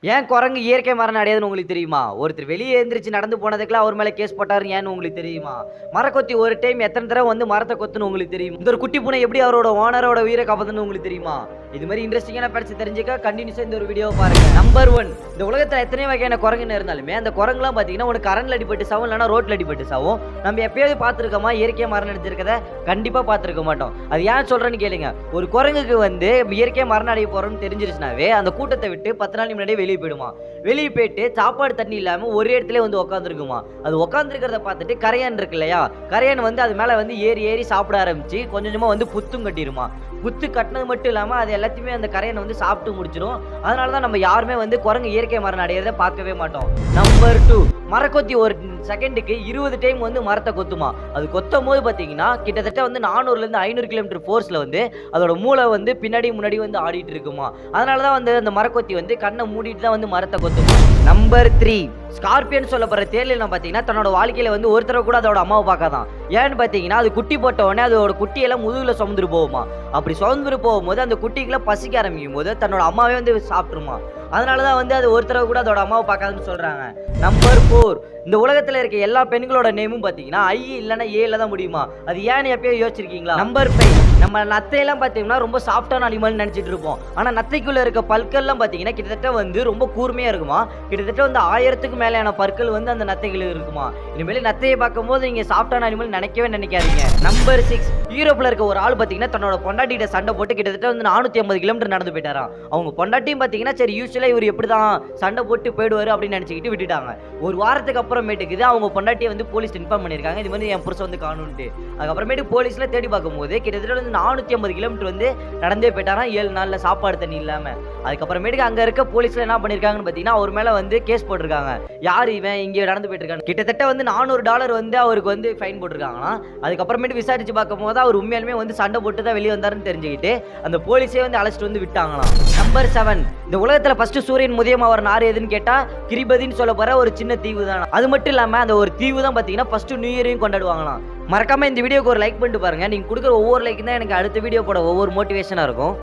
ஏன் குரங்கு இயற்கை மரணம் அடையாதுன்னு உங்களுக்கு தெரியுமா? ஒருத்தர் வெளியே எந்திரிச்சு நடந்து போனதுக்குலாம் அவர் மேல கேஸ் போட்டாரு ஏன்னு உங்களுக்கு தெரியுமா? மரக்கொத்தி ஒரு டைம் எத்தனை தடவை வந்து மரத்தை கொத்துன்னு உங்களுக்கு தெரியும்? இந்த ஒரு குட்டி பூனை எப்படி அவரோட ஓனரோட உயிரை காப்பாத்துன்னு உங்களுக்கு தெரியுமா? இது மாதிரி இன்ட்ரெஸ்டிங்கான படிச்சு தெரிஞ்சுக்க கண்டினியூஸா இந்த ஒரு வீடியோ பாருங்க. நம்பர் 1, இந்த உலகத்துல எத்தனை வகையான குரங்குன்னு இருந்தாலுமே அந்த குரங்குலாம் பாத்தீங்கன்னா உனக்கு கரண்ட்ல அடிபட்டு சாவும், இல்லைன்னா ரோட்ல அடிபட்டு சாவும். நம்ம எப்பயாவது பார்த்துருக்கோமா இயற்கையா மரணம் அடைஞ்சிருக்கத? கண்டிப்பா பார்த்துருக்க மாட்டோம். அது ஏன் சொல்றேன்னு கேளுங்க. ஒரு குரங்குக்கு வந்து இயற்கையா மரணம் அடைய போறோம்னு தெரிஞ்சிருச்சுனாவே அந்த கூட்டத்தை விட்டு 10 நாள் முன்னாடியே வெளியே போயிடுமா. வெளியே போயிட்டு சாப்பாடு தண்ணி இல்லாம ஒரு இடத்துல வந்து உட்காந்துருக்குமா. அது உட்காந்துருக்கிறத பார்த்துட்டு கரையான் இருக்கு இல்லையா, கரையான் வந்து அது மேல வந்து ஏறி ஏறி சாப்பிட ஆரம்பிச்சு கொஞ்சம் கொஞ்சமா வந்து புத்தும் கட்டிடுமா. புத்து கட்டினது மட்டும் இல்லாம அது எல்லாத்தையுமே அந்த கரையான் வந்து சாப்பிட்டு முடிச்சிடும். அதனாலதான் நம்ம யாருமே வந்து குரங்கு இயற்கை மரணம் அடையிறத பார்க்கவே மாட்டோம். நம்பர் 2, மரக்கொத்தி ஒரு செகண்டுக்கு 20 டைம் வந்து மரத்தை கொத்துமா. அது கொத்தும் போது பார்த்தீங்கன்னா கிட்டத்தட்ட வந்து 400லேருந்து 500 கிலோமீட்டர் ஃபோர்ஸில் வந்து அதோட மூளை வந்து பின்னாடி முன்னாடி வந்து ஆடிட்டு இருக்குமா. அதனால தான் வந்து அந்த மரக்கொத்தி வந்து கண்ணை மூடிட்டு தான் வந்து மரத்தை கொத்துமா. நம்பர் 3, ஸ்கார்பியன் சொல்லப்படுற தேர்லாம் பார்த்தீங்கன்னா தன்னோட வாழ்க்கையில் வந்து ஒருத்தர கூட அதோட அம்மாவை பார்க்காதான். ஏன்னு பார்த்தீங்கன்னா அது குட்டி போட்ட உடனே அதோட குட்டியெல்லாம் முதுகில் சுமந்துட்டு போகுமா. அப்படி சுமந்துட்டு போகும்போது அந்த குட்டிக்கெல்லாம் பசிக்க ஆரம்பிக்கும் போது தன்னோட அம்மாவே வந்து சாப்பிட்ருமா. அதனால தான் வந்து அது ஒருத்தர கூட அதோட அம்மாவை பார்க்காதுன்னு சொல்கிறாங்க. நம்பர் 4, இந்த உலகத்தில் இருக்க எல்லா பெண்களோட நேமும் பார்த்தீங்கன்னா ஐ இல்லைன்னா ஏல தான் முடியுமா. அது ஏன்னு எப்பயோ யோசிச்சிருக்கீங்களா? நம்பர் 5, நம்ம நத்தையெல்லாம் பார்த்தீங்கன்னா ரொம்ப சாஃப்டான அனிமல்னு நினச்சிட்டு இருப்போம். ஆனால் நத்தைக்குள்ளே இருக்க பற்கள்லாம் பார்த்தீங்கன்னா கிட்டத்தட்ட வந்து ரொம்ப கூர்மையாக இருக்குமா. கிட்டத்தட்ட வந்து 1000க்கு மேலேயான பற்கள் வந்து அந்த நத்தைகள் இருக்குமா. இனிமேல் நத்தையை பார்க்கும்போது நீங்கள் சாஃப்டான அனிமல் நினைக்கவே நினைக்காதீங்க. நம்பர் 6, யூரோப்பில் இருக்க ஒரு ஆள் பார்த்தீங்கன்னா தன்னோட பொண்டாட்டிகிட்ட சண்டை போட்டு கிட்டத்தட்ட வந்து 450 கிலோமீட்டர் நடந்து போயிட்டாராம். அவங்க பொண்டாட்டியும் பார்த்தீங்கன்னா சரி யூஸ்வலாக இவர் எப்படி தான் சண்டை போட்டு போயிடுவார் அப்படின்னு நினச்சிக்கிட்டு விட்டுட்டாங்க. ஒரு வாரத்துக்கு அப்புறமேட்டுக்குது அவங்க பொண்டாட்டியை வந்து போலீஸ் இன்ஃபார்ம் பண்ணியிருக்காங்க, இது மாதிரி என் புருஷன் வந்து காணுன்ட்டு. அதுக்கப்புறமேட்டு போலீஸ்ல தேடி பார்க்கும்போது கிட்டத்தட்ட வந்து 450 கிலோமீட்டர் வந்து நடந்தே போயிட்டாராம் 7 நாளில் சாப்பாடு தண்ணி இல்லாமல். அதுக்கப்புறமேட்டுக்கு அங்கே இருக்க போலீஸ்ல என்ன பண்ணியிருக்காங்கன்னு பார்த்தீங்கன்னா அவர் மேலே வந்து கேஸ் போட்டிருக்காங்க. யார் இவன் இங்கே நடந்து போயிட்டு இருக்காங்க. கிட்டத்தட்ட வந்து $400 வந்து அவருக்கு வந்து ஃபைன் போட்டிருக்காங்கன்னா. அதுக்கப்புறமேட்டு விசாரிச்சு பார்க்கும்போது அவர் உண்மையாலுமே வந்து சண்டை போட்டு தான் வெளியே வந்தாருன்னு தெரிஞ்சுக்கிட்டு அந்த போலீஸே வந்து அழைச்சிட்டு வந்து விட்டாங்களாம். நம்பர் 7, இந்த உலகத்தில் ஃபர்ஸ்ட் சூரியன் உதயம் அவர் நார் எதுன்னு கேட்டா கிரிபதின்னு சொல்ல போற ஒரு சின்ன தீவு தான். அது மட்டும் இல்லாம அந்த ஒரு தீவு தான் பாத்தீங்கன்னா ஃபர்ஸ்ட் நியூ இயரையும் கொண்டாடுவாங்களாம். மறக்காம இந்த வீடியோக்கு ஒரு லைக் பண்ணிட்டு பாருங்க. நீங்க கொடுக்குற ஒவ்வொரு லைக் தான் எனக்கு அடுத்த வீடியோ போட ஒவ்வொரு மோட்டிவேஷனா இருக்கும்.